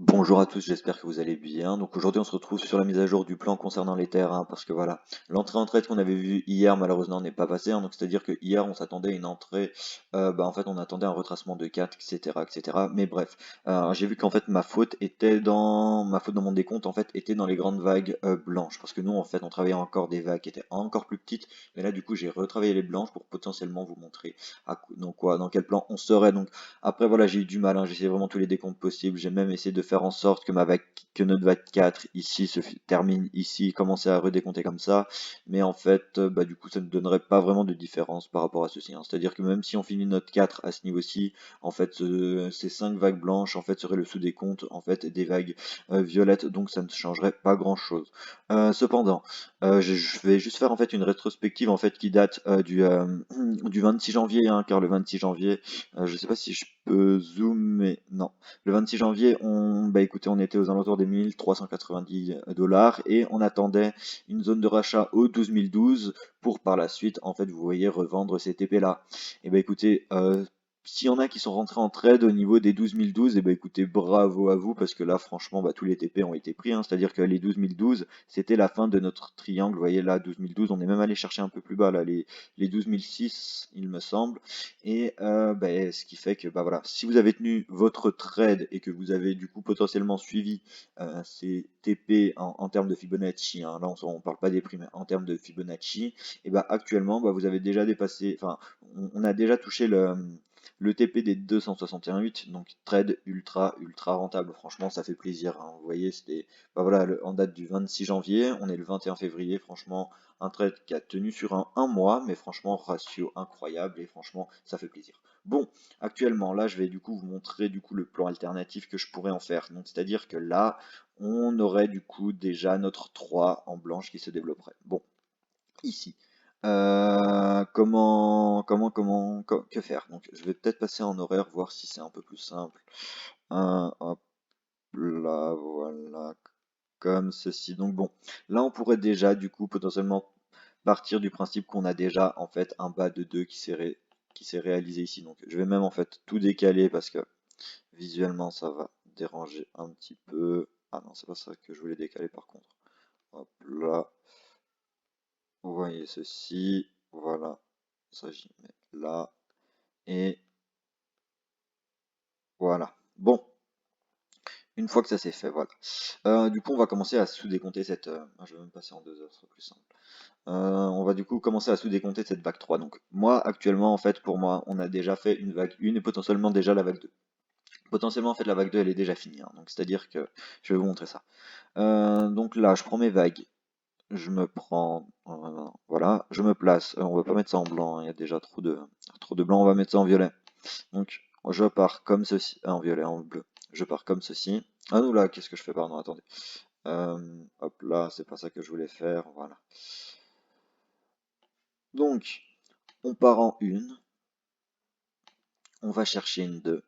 Bonjour à tous, j'espère que vous allez bien. Donc aujourd'hui on se retrouve sur la mise à jour du plan concernant les terrains parce que voilà, l'entrée en trade qu'on avait vue hier malheureusement n'est pas passée, hein. Donc c'est-à-dire que hier on s'attendait à une entrée, en fait on attendait un retracement de 4, etc. etc. Mais bref, j'ai vu qu'en fait ma faute dans mon décompte en fait était dans les grandes vagues blanches parce que nous en fait on travaillait encore des vagues qui étaient encore plus petites, mais là du coup j'ai retravaillé les blanches pour potentiellement vous montrer dans quel plan on serait. Donc après, voilà, j'ai eu du mal, hein, j'ai essayé vraiment tous les décomptes possibles. J'ai même essayé de faire en sorte que que notre vague 4 ici termine ici, commencer à redécompter comme ça. Mais en fait, du coup, ça ne donnerait pas vraiment de différence par rapport à ceci, hein. C'est-à-dire que même si on finit notre 4 à ce niveau-ci, en fait, ces 5 vagues blanches, en fait, seraient le sous-décompte, en fait, des vagues violettes. Donc, ça ne changerait pas grand-chose. Cependant, je vais juste faire, en fait, une rétrospective, en fait, qui date du 26 janvier, hein, car le 26 janvier, je sais pas si je peux zoomer. Non. Le 26 janvier, écoutez, on était aux alentours des 1390 dollars et on attendait une zone de rachat au 12 012 pour par la suite, en fait, vous voyez, revendre ces TP-là. Et bah écoutez, s'il y en a qui sont rentrés en trade au niveau des 12 012, et bah écoutez, bravo à vous parce que là, franchement, tous les TP ont été pris, hein. C'est-à-dire que les 12 012, c'était la fin de notre triangle. Vous voyez là, 12 012, on est même allé chercher un peu plus bas là, les 12 006, il me semble. Et ce qui fait que voilà, si vous avez tenu votre trade et que vous avez du coup potentiellement suivi ces TP en termes de Fibonacci, hein, là on parle pas des prix, mais en termes de Fibonacci, et actuellement vous avez déjà dépassé, enfin on a déjà touché le TP des 261,8, donc trade ultra rentable. Franchement, ça fait plaisir, hein. Vous voyez, c'était voilà, en date du 26 janvier, on est le 21 février. Franchement, un trade qui a tenu sur un mois, mais franchement, ratio incroyable et franchement, ça fait plaisir. Bon, actuellement, là, je vais du coup vous montrer du coup le plan alternatif que je pourrais en faire. Donc, c'est-à-dire que là, on aurait du coup déjà notre 3 en blanche qui se développerait. Bon, ici. Que faire? Donc, je vais peut-être passer en horaire, voir si c'est un peu plus simple. Hop là, voilà, comme ceci. Donc bon, là on pourrait déjà du coup potentiellement partir du principe qu'on a déjà en fait un bas de 2 qui s'est réalisé ici. Donc je vais même en fait tout décaler parce que visuellement ça va déranger un petit peu. Ah non, c'est pas ça que je voulais décaler par contre. Hop là, vous voyez ceci, voilà, ça j'y mets là, et voilà. Bon, une fois que ça c'est fait, voilà. Du coup, on va commencer à sous-décompter cette. Je vais même passer en 2 heures, ce sera plus simple. On va du coup commencer à sous-décompter cette vague 3. Donc, moi, actuellement, en fait, pour moi, on a déjà fait une vague 1 et potentiellement déjà la vague 2. Potentiellement, en fait, la vague 2, elle est déjà finie, hein. Donc, c'est-à-dire que je vais vous montrer ça. Donc là, je prends mes vagues. Je me prends. Voilà, je me place. On va pas mettre ça en blanc, hein, il y a déjà trop de blanc. On va mettre ça en violet. Donc, je pars comme ceci. En violet, en bleu. Je pars comme ceci. Ah non, là, qu'est-ce que je fais? Pardon, attendez. Hop là, c'est pas ça que je voulais faire. Voilà. Donc, on part en 1. On va chercher une 2.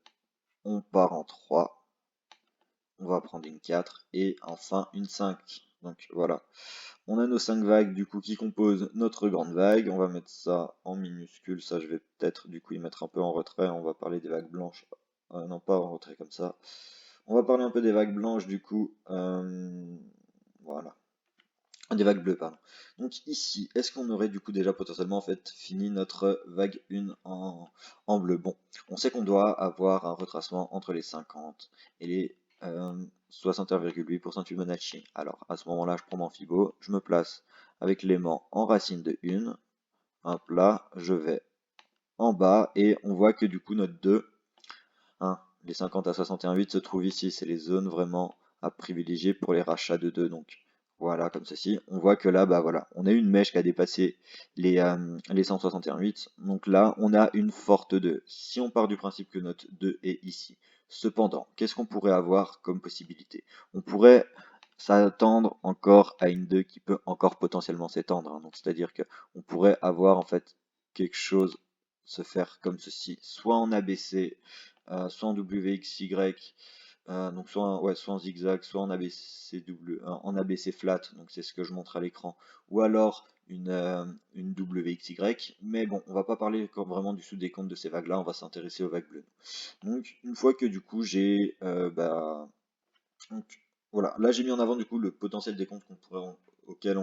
On part en 3. On va prendre une 4. Et enfin une 5. Donc voilà. On a nos 5 vagues du coup qui composent notre grande vague. On va mettre ça en minuscule. Ça, je vais peut-être du coup y mettre un peu en retrait. On va parler des vagues blanches. Non, pas en retrait comme ça. On va parler un peu des vagues blanches du coup. Voilà. Des vagues bleues, pardon. Donc ici, est-ce qu'on aurait du coup déjà potentiellement en fait fini notre vague 1 en bleu? Bon, on sait qu'on doit avoir un retracement entre les 50 et les 61,8% de Fibonacci. Alors à ce moment-là, je prends mon Fibo, je me place avec l'aimant en racine de 1. Hop là, je vais en bas et on voit que du coup notre 2, hein, les 50 à 61,8 se trouvent ici. C'est les zones vraiment à privilégier pour les rachats de 2. Donc voilà, comme ceci. On voit que là, voilà, on a une mèche qui a dépassé les 161,8. Donc là, on a une forte 2. Si on part du principe que notre 2 est ici. Cependant, qu'est-ce qu'on pourrait avoir comme possibilité? On pourrait s'attendre encore à une 2 qui peut encore potentiellement s'étendre, hein. Donc c'est-à-dire qu'on pourrait avoir en fait quelque chose se faire comme ceci, soit en ABC, soit en WXY, donc soit en zigzag, soit en en ABC flat, donc c'est ce que je montre à l'écran, ou alors une WXY, mais bon, on va pas parler encore vraiment du sous-décompte de ces vagues-là, on va s'intéresser aux vagues bleues. Donc une fois que du coup j'ai Donc voilà, là j'ai mis en avant du coup le potentiel décompte auquel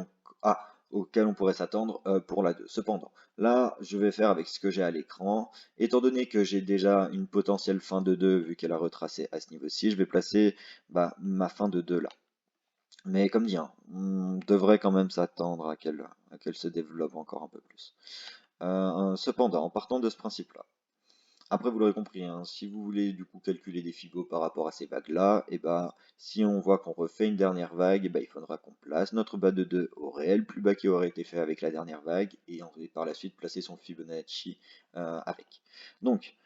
auquel on pourrait s'attendre pour la 2. Cependant, là je vais faire avec ce que j'ai à l'écran. Étant donné que j'ai déjà une potentielle fin de 2 vu qu'elle a retracé à ce niveau-ci, je vais placer ma fin de 2 là. Mais comme dit, hein, on devrait quand même s'attendre à qu'elle se développe encore un peu plus. Cependant, en partant de ce principe-là, après, vous l'aurez compris, hein, si vous voulez du coup calculer des fibos par rapport à ces vagues-là, et ben si on voit qu'on refait une dernière vague, et ben il faudra qu'on place notre bas de 2 au réel plus bas qui aurait été fait avec la dernière vague, et on va par la suite placer son Fibonacci avec. Donc,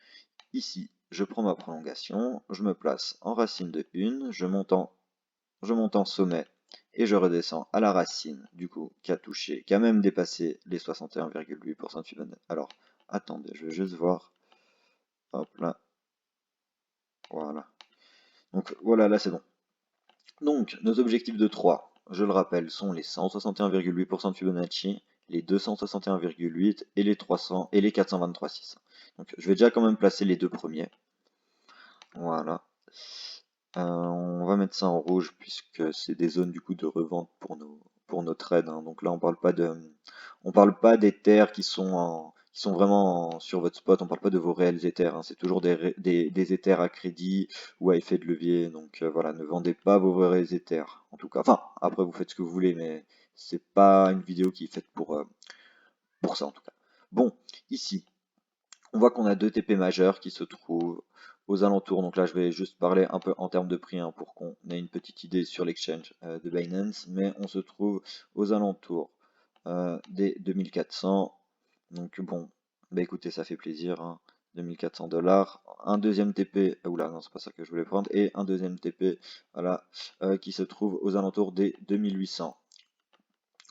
ici, je prends ma prolongation, je me place en racine de 1, je monte en sommet, et je redescends à la racine, du coup, qui a touché, qui a même dépassé les 61,8% de Fibonacci. Alors, attendez, je vais juste voir. Hop là, voilà. Donc voilà, là c'est bon. Donc nos objectifs de 3, je le rappelle, sont les 161,8% de Fibonacci, les 261,8 et les 300 et les 423,6. Donc je vais déjà quand même placer les deux premiers. Voilà. On va mettre ça en rouge puisque c'est des zones du coup de revente pour nos trades, hein. Donc là on parle pas des terres qui sont vraiment sur votre spot. On parle pas de vos réels Ethers, hein. C'est toujours des Ethers à crédit ou à effet de levier. Donc voilà, ne vendez pas vos vrais Ethers. En tout cas, enfin après vous faites ce que vous voulez, mais c'est pas une vidéo qui est faite pour ça en tout cas. Bon, ici on voit qu'on a deux TP majeurs qui se trouvent aux alentours. Donc là, je vais juste parler un peu en termes de prix hein, pour qu'on ait une petite idée sur l'exchange de Binance. Mais on se trouve aux alentours des 2400. Donc bon, bah écoutez, ça fait plaisir. Hein. 2400 $. Un deuxième TP, oula, non, c'est pas ça que je voulais prendre. Et un deuxième TP, voilà, qui se trouve aux alentours des 2800.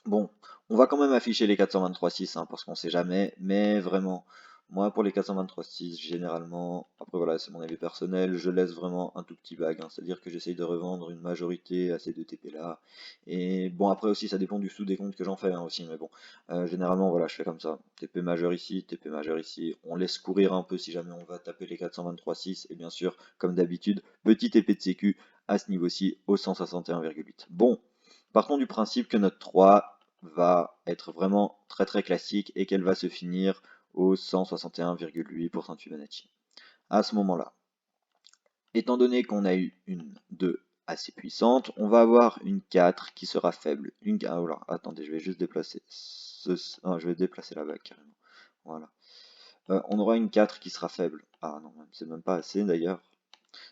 Bon, on va quand même afficher les 423.6 hein, parce qu'on sait jamais, mais vraiment, moi pour les 423.6, généralement, après voilà, c'est mon avis personnel, je laisse vraiment un tout petit bag, hein, c'est-à-dire que j'essaye de revendre une majorité à ces deux TP là, et bon après aussi ça dépend du sous-décompte que j'en fais hein, aussi, mais bon, généralement voilà, je fais comme ça, TP majeur ici, TP majeur ici, on laisse courir un peu si jamais on va taper les 423.6, et bien sûr, comme d'habitude, petit TP de sécu à ce niveau-ci au 161,8. Bon. Partons du principe que notre 3 va être vraiment très très classique et qu'elle va se finir au 161,8% de Fibonacci. À ce moment-là, étant donné qu'on a eu une 2 assez puissante, on va avoir une 4 qui sera faible. Oh là, attendez, je vais juste déplacer je vais déplacer la vague carrément. Voilà. On aura une 4 qui sera faible. Ah non, c'est même pas assez d'ailleurs.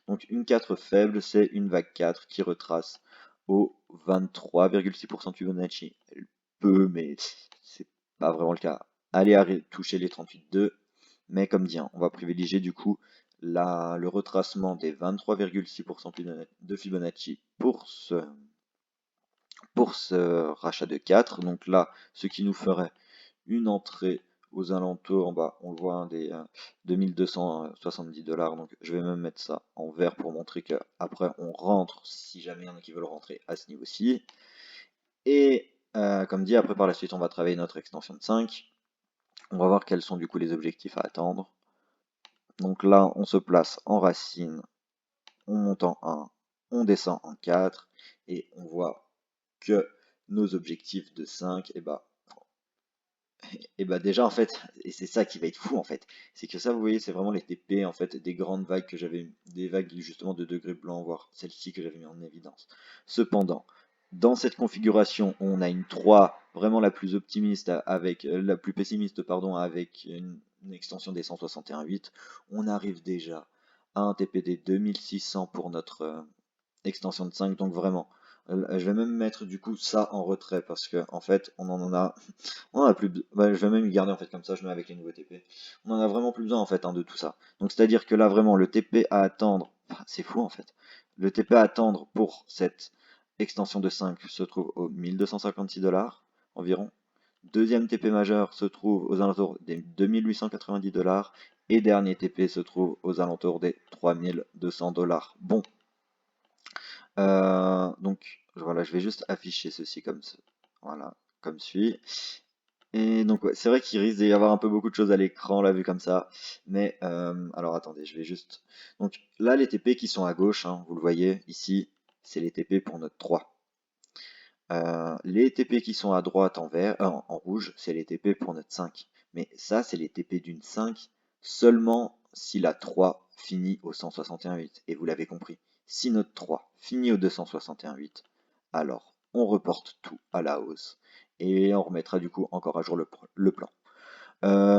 Donc une 4 faible, c'est une vague 4 qui retrace au 23,6% de Fibonacci. Elle peut, mais c'est pas vraiment le cas. Aller à toucher les 38,2, mais comme dit, hein, on va privilégier du coup le retracement des 23,6% de Fibonacci pour ce rachat de 4. Donc là, ce qui nous ferait une entrée aux alentours, en bas, on le voit, hein, des 2270 $. Donc je vais même mettre ça en vert pour montrer qu'après on rentre, si jamais il y en a qui veulent rentrer à ce niveau-ci. Et comme dit, après par la suite, on va travailler notre extension de 5. On va voir quels sont du coup les objectifs à attendre. Donc là, on se place en racine, on monte en 1, on descend en 4, et on voit que nos objectifs de 5, et bah déjà en fait, et c'est ça qui va être fou en fait, c'est que ça vous voyez c'est vraiment les TP en fait des grandes vagues que j'avais, des vagues justement de degrés blancs, voire celle-ci que j'avais mis en évidence. Cependant, dans cette configuration, on a une 3 vraiment la plus optimiste avec la plus pessimiste pardon avec une extension des 161,8, on arrive déjà à un TPD 2600 pour notre extension de 5, donc vraiment je vais même mettre du coup ça en retrait parce que en fait on en a je vais même y garder en fait comme ça, je mets avec les nouveaux TP. On en a vraiment plus besoin en fait hein, de tout ça. Donc c'est-à-dire que là vraiment le TP à attendre, c'est fou en fait. Le TP à attendre pour cette extension de 5 se trouve aux 1256 $ environ. Deuxième TP majeur se trouve aux alentours des 2890 $. Et dernier TP se trouve aux alentours des 3200 $. Bon. Donc voilà, je vais juste afficher ceci comme ça. Voilà, comme suit. Et donc ouais, c'est vrai qu'il risque d'y avoir un peu beaucoup de choses à l'écran là vu comme ça. Mais alors attendez, je vais juste. Donc là les TP qui sont à gauche, hein, vous le voyez ici, c'est les TP pour notre 3. Les TP qui sont à droite en vert, en rouge, c'est les TP pour notre 5. Mais ça, c'est les TP d'une 5 seulement si la 3 finit au 161.8. Et vous l'avez compris, si notre 3 finit au 261.8, alors on reporte tout à la hausse. Et on remettra du coup encore à jour le plan.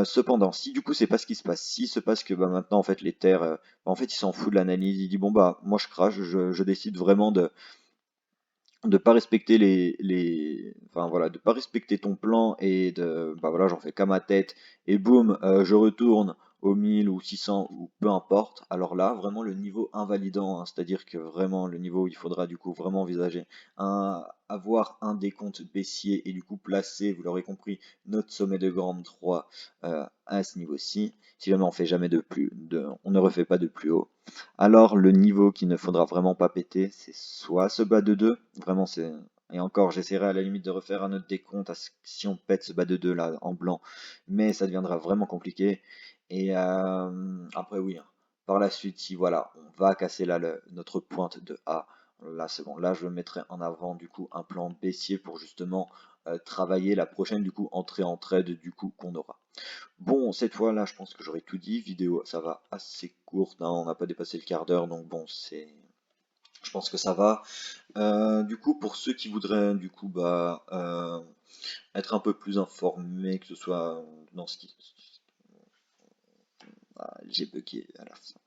Cependant, si du coup c'est pas ce qui se passe, si se passe que bah, maintenant en fait les terres, en fait il s'en fout de l'analyse, il dit bon bah moi je crache, je décide vraiment de pas respecter enfin voilà, de pas respecter ton plan et de bah voilà, j'en fais qu'à ma tête et boum, je retourne aux 1000 ou 600 ou peu importe. Alors là, vraiment le niveau invalidant, hein, c'est-à-dire que vraiment le niveau où il faudra du coup vraiment envisager avoir un décompte baissier et du coup placer, vous l'aurez compris, notre sommet de grande 3 à ce niveau-ci. Si jamais on fait jamais on ne refait pas de plus haut. Alors le niveau qu'il ne faudra vraiment pas péter, c'est soit ce bas de 2, vraiment c'est... Et encore, j'essaierai à la limite de refaire un autre décompte si on pète ce bas de 2 là en blanc, mais ça deviendra vraiment compliqué. Et après oui, hein. Par la suite, si voilà, on va casser là notre pointe de A, là c'est bon, là je mettrai en avant du coup un plan baissier pour justement travailler la prochaine du coup entrée en trade du coup qu'on aura. Bon, cette fois-là, je pense que j'aurais tout dit. Vidéo, ça va assez courte, hein, on n'a pas dépassé le quart d'heure, donc bon, je pense que ça va. Du coup, pour ceux qui voudraient, du coup, bah, être un peu plus informés, que ce soit dans ce qui... Ah, j'ai bugué à la fin.